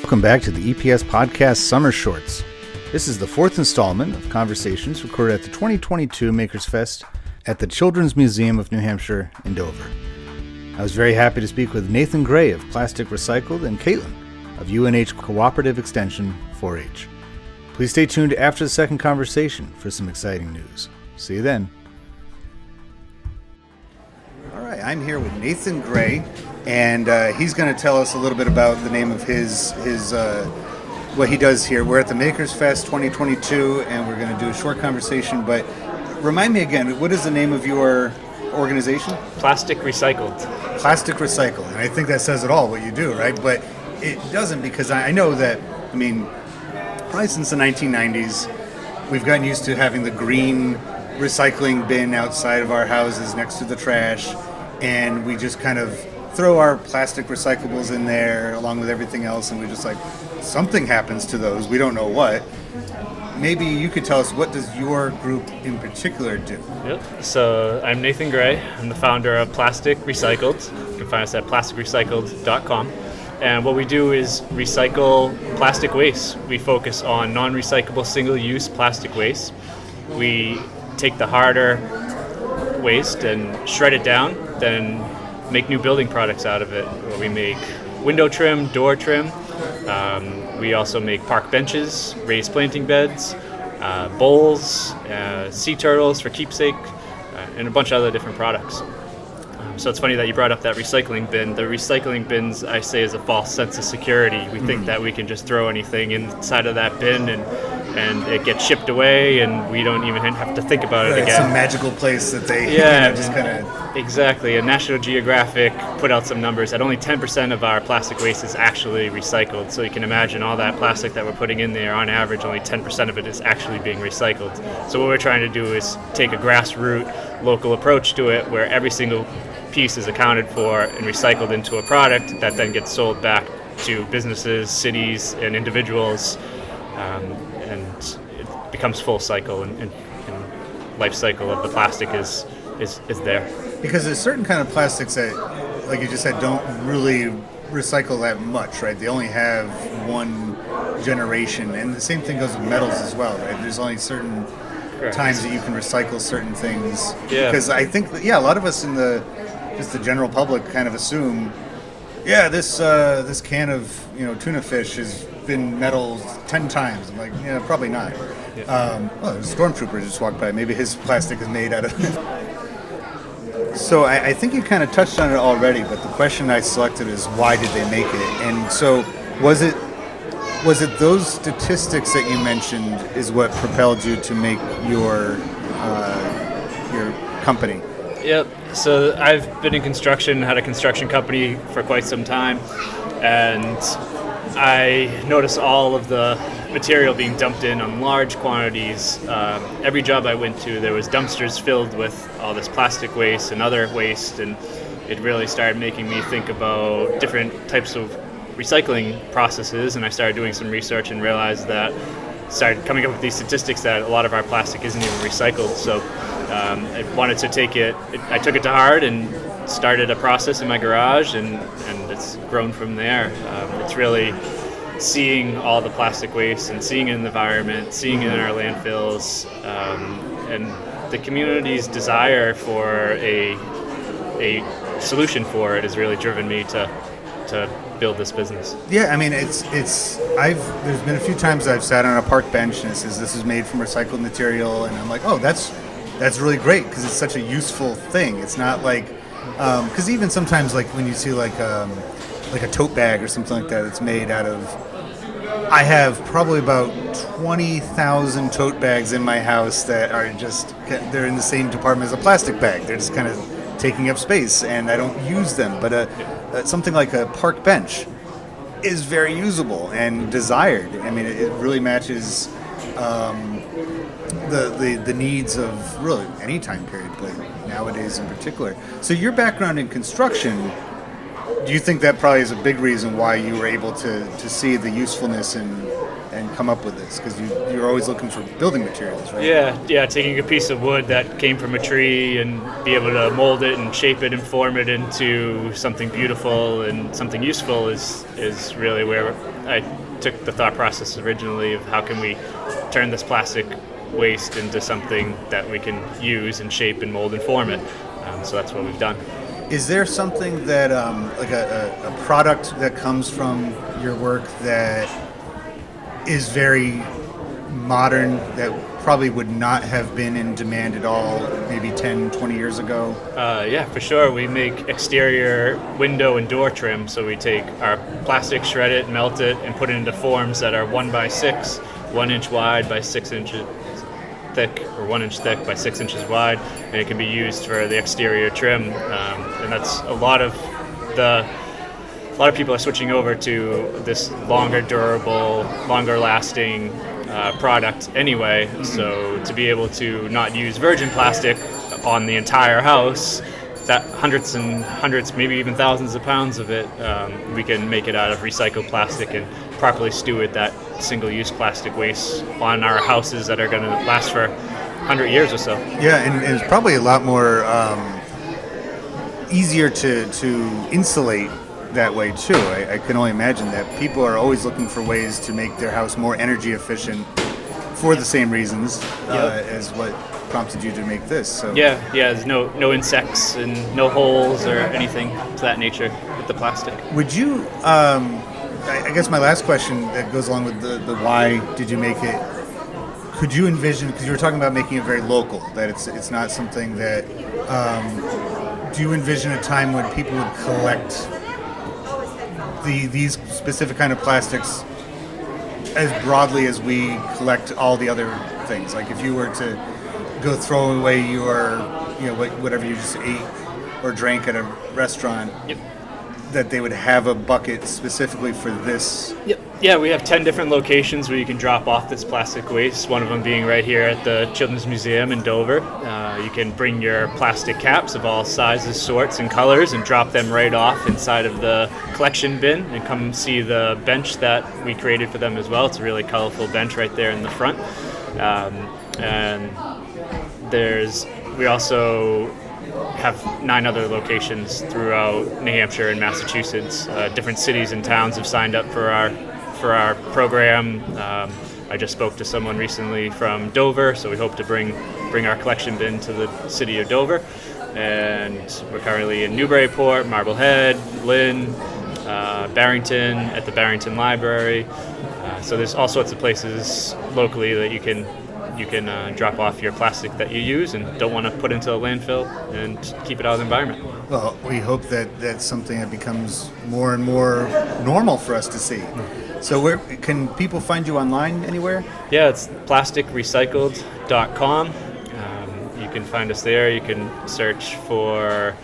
Welcome back to the EPS Podcast Summer Shorts. This is the fourth installment of conversations recorded at the 2022 Makers Fest at the Children's Museum of New Hampshire in Dover. I was very happy to speak with Nathan Gray of Plastic Recycled and Caitlin of UNH Cooperative Extension 4-H. Please stay tuned after the second conversation for some exciting news. See you then. All right, I'm here with Nathan Gray, and he's going to tell us a little bit about the name of his what he does here. We're at the Makers Fest 2022, and we're going to do a short conversation, but remind me again, what is the name of your organization? Plastic Recycled. Plastic Recycled, and I think that says it all, what you do, right? But it doesn't, because I know that, probably since the 1990s, we've gotten used to having the green recycling bin outside of our houses next to the trash, and we just kind of throw our plastic recyclables in there along with everything else, and we just like, something happens to those, we don't know what. Maybe you could tell us, what does your group in particular do? Yep. So I'm Nathan Gray. I'm the founder of Plastic Recycled. You can find us at plasticrecycled.com. And what we do is recycle plastic waste. We focus on non-recyclable single-use plastic waste. We take the harder waste and shred it down, then make new building products out of it. We make window trim, door trim. We also make park benches, raised planting beds, bowls, sea turtles for keepsake, and a bunch of other different products. So it's funny that you brought up that recycling bin. The recycling bins, I say, is a false sense of security. We think that we can just throw anything inside of that bin and it gets shipped away, and we don't even have to think about it again. It's some magical place that they just kind of... Exactly. And National Geographic put out some numbers that only 10% of our plastic waste is actually recycled. So you can imagine all that plastic that we're putting in there, on average, only 10% of it is actually being recycled. So what we're trying to do is take a grassroots, local approach to it, where every single piece is accounted for and recycled into a product that then gets sold back to businesses, cities, and individuals, and it becomes full cycle, and life cycle of the plastic is there. Because there's certain kind of plastics that, like you just said, don't really recycle that much, right? They only have one generation, and the same thing goes with metals as well, right? There's only certain times that you can recycle certain things. Yeah. Because I think, a lot of us in the general public kind of assume, this can of tuna fish has been metal 10 times. I'm like, probably not. Yeah. The stormtrooper just walked by. Maybe his plastic is made out of. So I think you kind of touched on it already, but the question I selected is, why did they make it? And so was it those statistics that you mentioned is what propelled you to make your company? Yep. So I've been in construction, had a construction company for quite some time, and I noticed all of the material being dumped in on large quantities. Every job I went to, there was dumpsters filled with all this plastic waste and other waste, and it really started making me think about different types of recycling processes, and I started doing some research and realized that, started coming up with these statistics that a lot of our plastic isn't even recycled. So I wanted to take it, I took it to heart and started a process in my garage, and it's grown from there. It's really seeing all the plastic waste and seeing it in the environment, seeing it in our landfills, and the community's desire for a solution for it has really driven me to build this business. Yeah, there's been a few times I've sat on a park bench and it says this is made from recycled material, and I'm like, oh, that's really great, because it's such a useful thing. It's not like, because even sometimes, like when you see like a tote bag or something like that, it's made out of. I have probably about 20,000 tote bags in my house that are they're in the same department as a plastic bag. They're just kind of taking up space, and I don't use them. But something like a park bench is very usable and desired. It really matches the needs of really any time period, but nowadays in particular. So your background in construction, do you think that probably is a big reason why you were able to see the usefulness and and come up with this? Because you're always looking for building materials, right? Yeah. Taking a piece of wood that came from a tree and be able to mold it and shape it and form it into something beautiful and something useful is really where I took the thought process originally of how can we turn this plastic waste into something that we can use and shape and mold and form it. So that's what we've done. Is there something that, like a product that comes from your work that is very modern that probably would not have been in demand at all maybe 10, 20 years ago? Yeah, for sure. We make exterior window and door trim. So we take our plastic, shred it, melt it, and put it into forms that are 1x6, 1 inch wide by 6 inches thick, or 1 inch thick by 6 inches wide, and it can be used for the exterior trim. And that's a lot of people are switching over to this longer durable, longer lasting product anyway. So to be able to not use virgin plastic on the entire house, that hundreds and hundreds, maybe even thousands of pounds of it, we can make it out of recycled plastic and properly steward that single-use plastic waste on our houses that are going to last for 100 years or so. Yeah, and it's probably a lot more easier to insulate that way too. I can only imagine that people are always looking for ways to make their house more energy efficient for the same reasons as what prompted you to make this. So yeah, there's no insects and no holes or anything to that nature with the plastic. Would you? I guess my last question that goes along with the why did you make it? Could you envision? Because you were talking about making it very local, that it's not something that. Do you envision a time when people would collect these specific kind of plastics as broadly as we collect all the other things? Like if you were to go throw away your, whatever you just ate or drank at a restaurant, that they would have a bucket specifically for this? Yep. Yeah, we have 10 different locations where you can drop off this plastic waste, one of them being right here at the Children's Museum in Dover. You can bring your plastic caps of all sizes, sorts, and colors and drop them right off inside of the collection bin and come see the bench that we created for them as well. It's a really colorful bench right there in the front. And we also have 9 other locations throughout New Hampshire and Massachusetts. Different cities and towns have signed up for our program. I just spoke to someone recently from Dover, so we hope to bring our collection bin to the city of Dover. And we're currently in Newburyport, Marblehead, Lynn, Barrington, at the Barrington Library. So there's all sorts of places locally that you can drop off your plastic that you use and don't want to put into a landfill and keep it out of the environment. Well, we hope that that's something that becomes more and more normal for us to see. So where can people find you online anywhere? Yeah, it's plasticrecycled.com. You can find us there. You can search for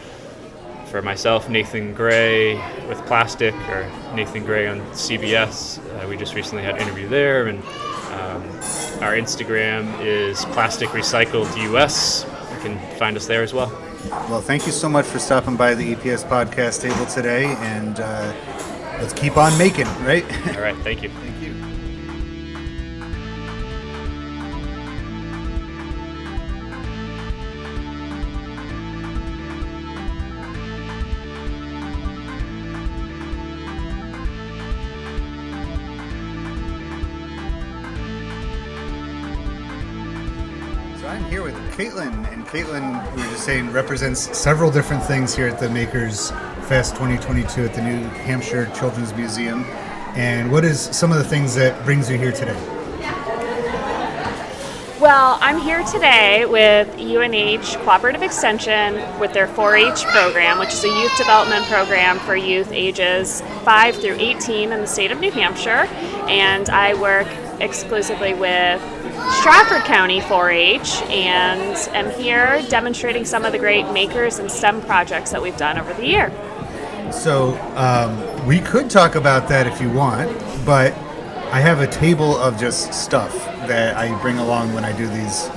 myself, Nathan Gray with plastic, or Nathan Gray on CBS. We just recently had an interview there, and our Instagram is Plastic Recycled US. You can find us there as well. Well, thank you so much for stopping by the EPS podcast table today, and let's keep on making, right? All right, thank you. Thank you. I'm here with Caitlin, and Caitlin, we were just saying, represents several different things here at the Makers Fest 2022 at the New Hampshire Children's Museum. And what is some of the things that brings you here today? Well, I'm here today with UNH Cooperative Extension with their 4-H program, which is a youth development program for youth ages 5 through 18 in the state of New Hampshire. And I work exclusively with Stratford County 4-H and am here demonstrating some of the great makers and STEM projects that we've done over the year. So we could talk about that if you want, but I have a table of just stuff that I bring along when I do these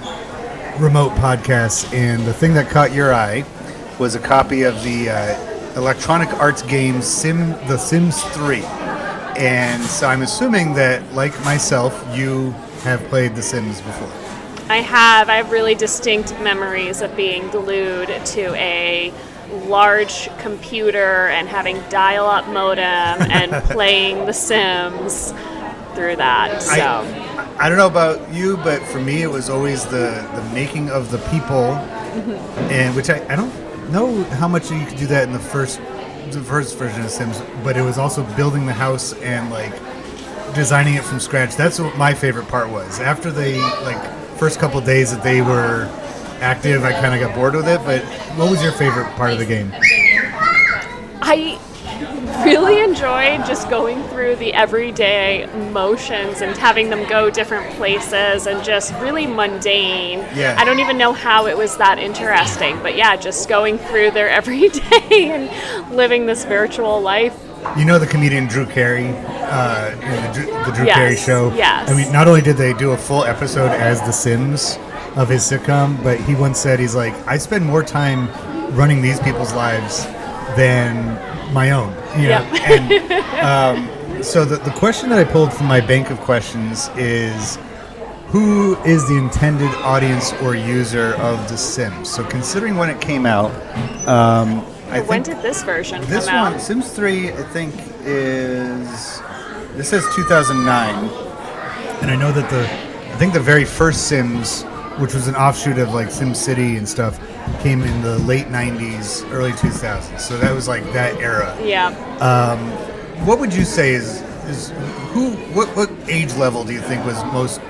remote podcasts, and the thing that caught your eye was a copy of the electronic arts game The Sims 3. And so I'm assuming that, like myself, you have played The Sims before. I have really distinct memories of being glued to a large computer and having dial-up modem and playing The Sims through that. So I don't know about you, but for me it was always the making of the people, and which I don't know how much you could do that in the first version of Sims, but it was also building the house and like designing it from scratch. That's what my favorite part was. After the first couple of days that they were active, I kind of got bored with it. But what was your favorite part of the game? I really enjoyed just going through the everyday motions and having them go different places and just really mundane. Yeah. I don't even know how it was that interesting, but yeah, just going through their everyday and living this virtual life. You know the comedian Drew Carey, in the Drew Yes, Carey show? yes. I mean, not only did they do a full episode as The Sims of his sitcom, but he once said, he's like, I spend more time running these people's lives than my own. You know? And so the question that I pulled from my bank of questions is, who is the intended audience or user of The Sims? So considering when it came out, When did this version this come out? one, Sims 3, I think this says 2009. And I know that I think the very first Sims, which was an offshoot of like Sim City and stuff, came in the late 90s, early 2000s. So that was like that era. Yeah. What would you say what age level do you think was most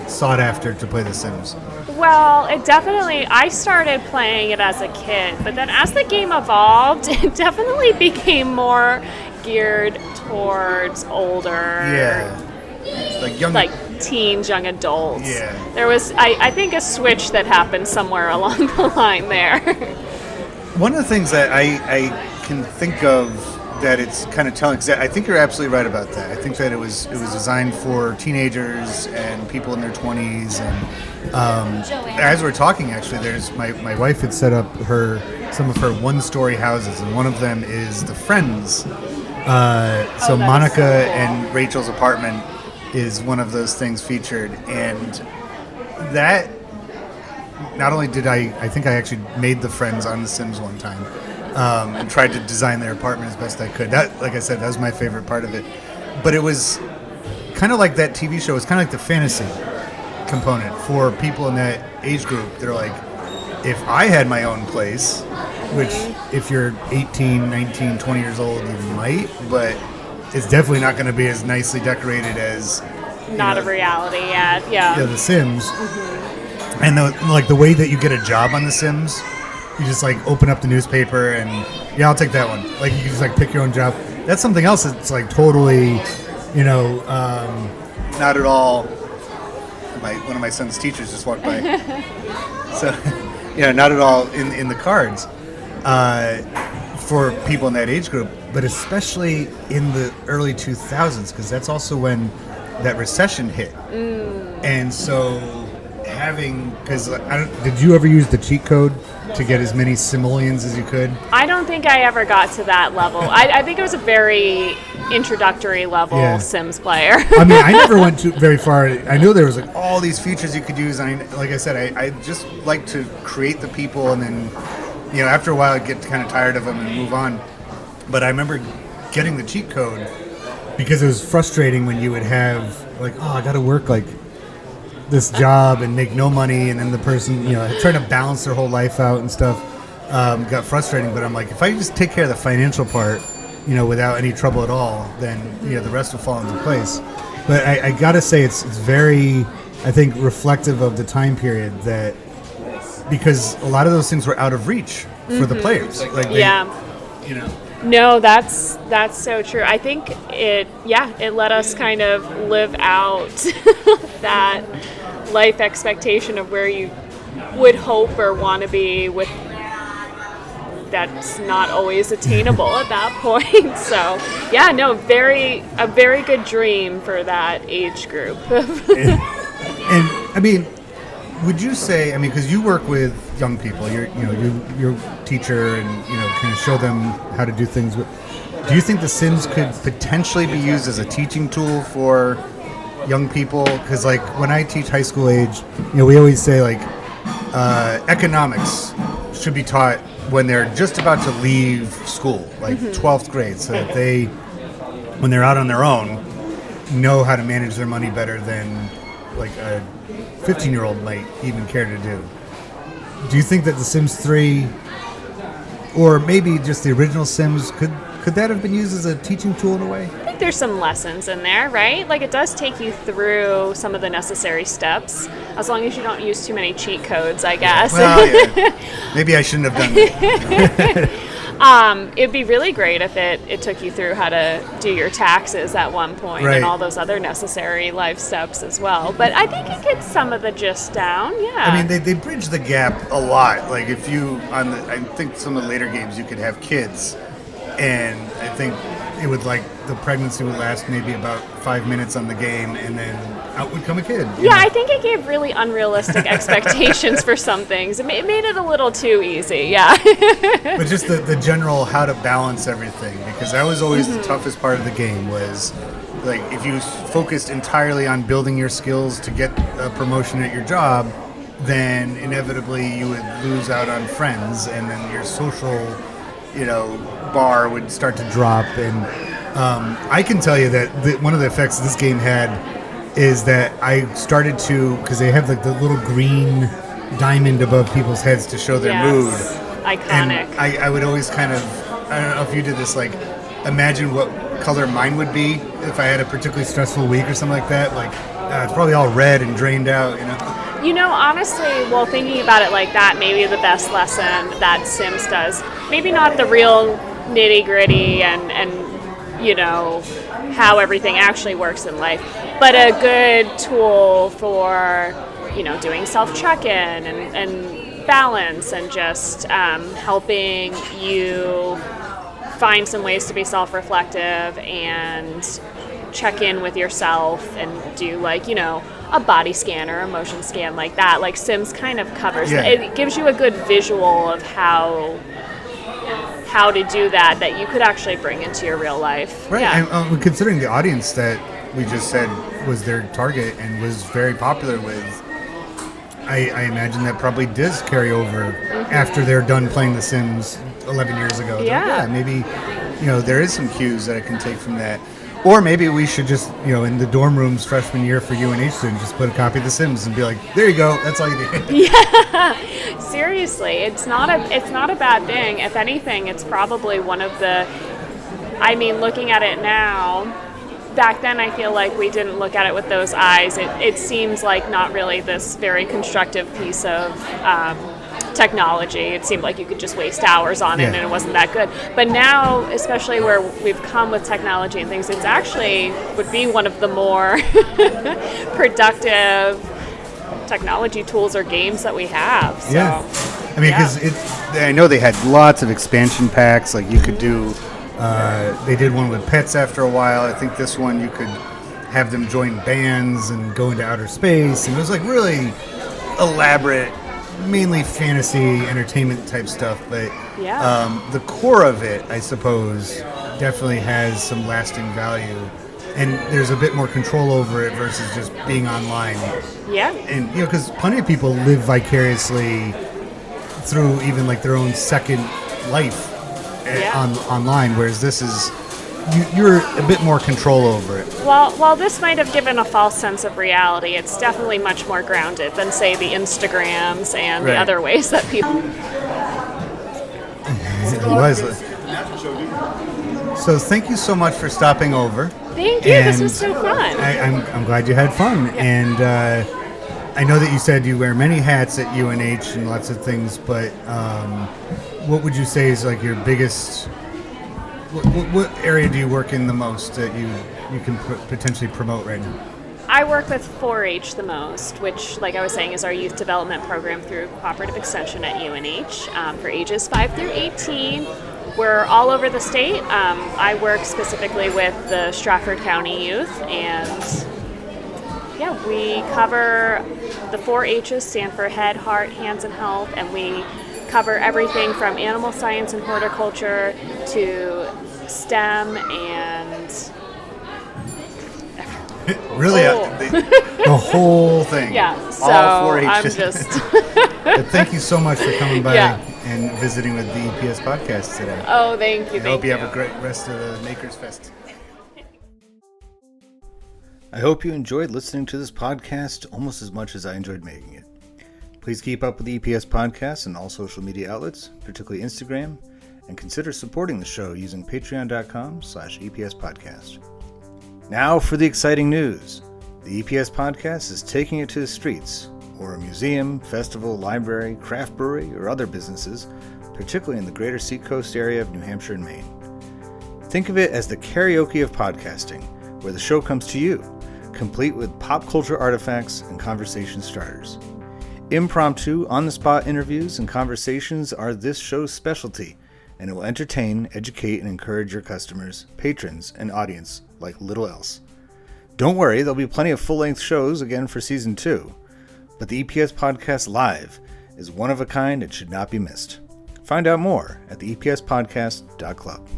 sought after to play The Sims? Well, I started playing it as a kid, but then as the game evolved, it definitely became more geared towards older. Yeah. Like young. Like teens, young adults. Yeah. There was, I think, a switch that happened somewhere along the line there. One of the things that I can think of that it's kind of telling, because I think you're absolutely right about that. I think that it was designed for teenagers and people in their 20s. And as we're talking, actually, there's my wife had set up some of her one-story houses, and one of them is the Friends. So Monica so cool. and Rachel's apartment is one of those things featured, and that not only did I think I actually made the Friends on The Sims one time. And tried to design their apartment as best I could. That, like I said, that was my favorite part of it. But it was kind of like that TV show. It was kind of like the fantasy component for people in that age group. They're like, if I had my own place, which if you're 18, 19, 20 years old, you might, but it's definitely not going to be as nicely decorated as... Not a reality yet, yeah. The Sims. Mm-hmm. And the way that you get a job on The Sims... You just like open up the newspaper and I'll take that one. Like you can just like pick your own job. That's something else that's like totally, not at all. One of my son's teachers just walked by. So, not at all in the cards for people in that age group, but especially in the early 2000s, because that's also when that recession hit. And so did you ever use the cheat code to get as many simoleons as you could? I don't think I ever got to that level. I think it was a very introductory level Sims player. I mean, I never went very far. I knew there was like all these features you could use. Like I said, I just like to create the people, and then, after a while I'd get kind of tired of them and move on. But I remember getting the cheat code because it was frustrating when you would have like, I got to work like this job and make no money, and then the person, trying to balance their whole life out and stuff, got frustrating. But I'm like, if I just take care of the financial part, without any trouble at all, then the rest will fall into place. But I gotta say, it's very, I think, reflective of the time period, that because a lot of those things were out of reach for the players. Like No, that's so true. I think it let us kind of live out that life expectation of where you would hope or want to be, with that's not always attainable at that point. So a very good dream for that age group. and I mean, would you say, because you work with young people, you're a teacher, and kind of show them how to do things. Do you think The Sims could potentially be used as a teaching tool for young people? Because like when I teach high school age, we always say like economics should be taught when they're just about to leave school, like 12th grade, so that they, when they're out on their own, know how to manage their money better than like a 15-year-old might even care to do. Do you think that The Sims 3, or maybe just the original Sims, could that have been used as a teaching tool in a way? I think there's some lessons in there, right? Like it does take you through some of the necessary steps, as long as you don't use too many cheat codes, I guess. Well, yeah. Maybe I shouldn't have done that. It'd be really great if it took you through how to do your taxes at one point Right. and all those other necessary life steps as well. But I think it gets some of the gist down, yeah. I mean, they bridge the gap a lot. Like if you, I think some of the later games you could have kids, and I think it would like the pregnancy would last maybe about 5 minutes on the game, and then out would come a kid. Yeah, I think it gave really unrealistic expectations for some things. It made it a little too easy, yeah. But just the general how to balance everything, because that was always the toughest part of the game, was like if you focused entirely on building your skills to get a promotion at your job, then inevitably you would lose out on friends, and then your social, bar would start to drop. And I can tell you that one of the effects this game had is that I started to, because they have like the little green diamond above people's heads to show their mood. Iconic. And I would always kind of, I don't know if you did this, like imagine what color mine would be if I had a particularly stressful week or something like that. Like it's probably all red and drained out, Honestly, well, thinking about it like that, maybe the best lesson that Sims does, maybe not the real nitty-gritty and how everything actually works in life, but a good tool for, doing self-check-in and balance, and just helping you find some ways to be self-reflective and check in with yourself and do a body scan or emotion scan like that. Like Sims kind of covers it. Gives you a good visual of how to do that you could actually bring into your real life. Right. Yeah. And considering the audience that we just said was their target and was very popular with, I imagine that probably does carry over after they're done playing The Sims 11 years ago. Yeah. Maybe, there is some cues that I can take from that. Or maybe we should just, in the dorm rooms freshman year for UNH students, just put a copy of The Sims and be like, there you go, that's all you need. Yeah, seriously, it's not a bad thing. If anything, it's probably one of the, looking at it now, back then I feel like we didn't look at it with those eyes. It seems like not really this very constructive piece of technology. It seemed like you could just waste hours on it and it wasn't that good. But now, especially where we've come with technology and things, it's actually would be one of the more productive technology tools or games that we have. So, yeah. Because I know they had lots of expansion packs. Like you could do, they did one with pets after a while. I think this one you could have them join bands and go into outer space. And it was like really elaborate, mainly fantasy entertainment type stuff, but the core of it, I suppose, definitely has some lasting value, and there's a bit more control over it versus just being online. Yeah. And because plenty of people live vicariously through even like their own second life online, whereas this is you're a bit more control over it. Well, while this might have given a false sense of reality, it's definitely much more grounded than, say, the Instagrams and the other ways that people... It was. So thank you so much for stopping over. Thank you. This was so fun. I'm glad you had fun. Yeah. And I know that you said you wear many hats at UNH and lots of things, but what would you say is like your biggest... What area do you work in the most that you can potentially promote right now? I work with 4-H the most, which, like I was saying, is our youth development program through Cooperative Extension at UNH for ages 5 through 18. We're all over the state. I work specifically with the Stratford County youth, and we cover the 4-H's, stand for Head, Heart, Hands, and Health, and we cover everything from animal science and horticulture to STEM and Really, the whole thing. yeah. So all 4-H. I'm just But thank you so much for coming by Yeah. and visiting with the EPS podcast today. oh, thank you. I hope you have a great rest of the Makers Fest. I hope you enjoyed listening to this podcast almost as much as I enjoyed making it. Please keep up with the EPS podcast on all social media outlets, particularly Instagram, and consider supporting the show using patreon.com/EPS podcast. Now for the exciting news. The EPS podcast is taking it to the streets, or a museum, festival, library, craft brewery, or other businesses, particularly in the greater Seacoast area of New Hampshire and Maine. Think of it as the karaoke of podcasting, where the show comes to you, complete with pop culture artifacts and conversation starters. Impromptu, on-the-spot interviews and conversations are this show's specialty, and it will entertain, educate, and encourage your customers, patrons, and audience like little else. Don't worry, there'll be plenty of full-length shows again for Season 2, but the EPS Podcast Live is one of a kind and should not be missed. Find out more at the epspodcast.club.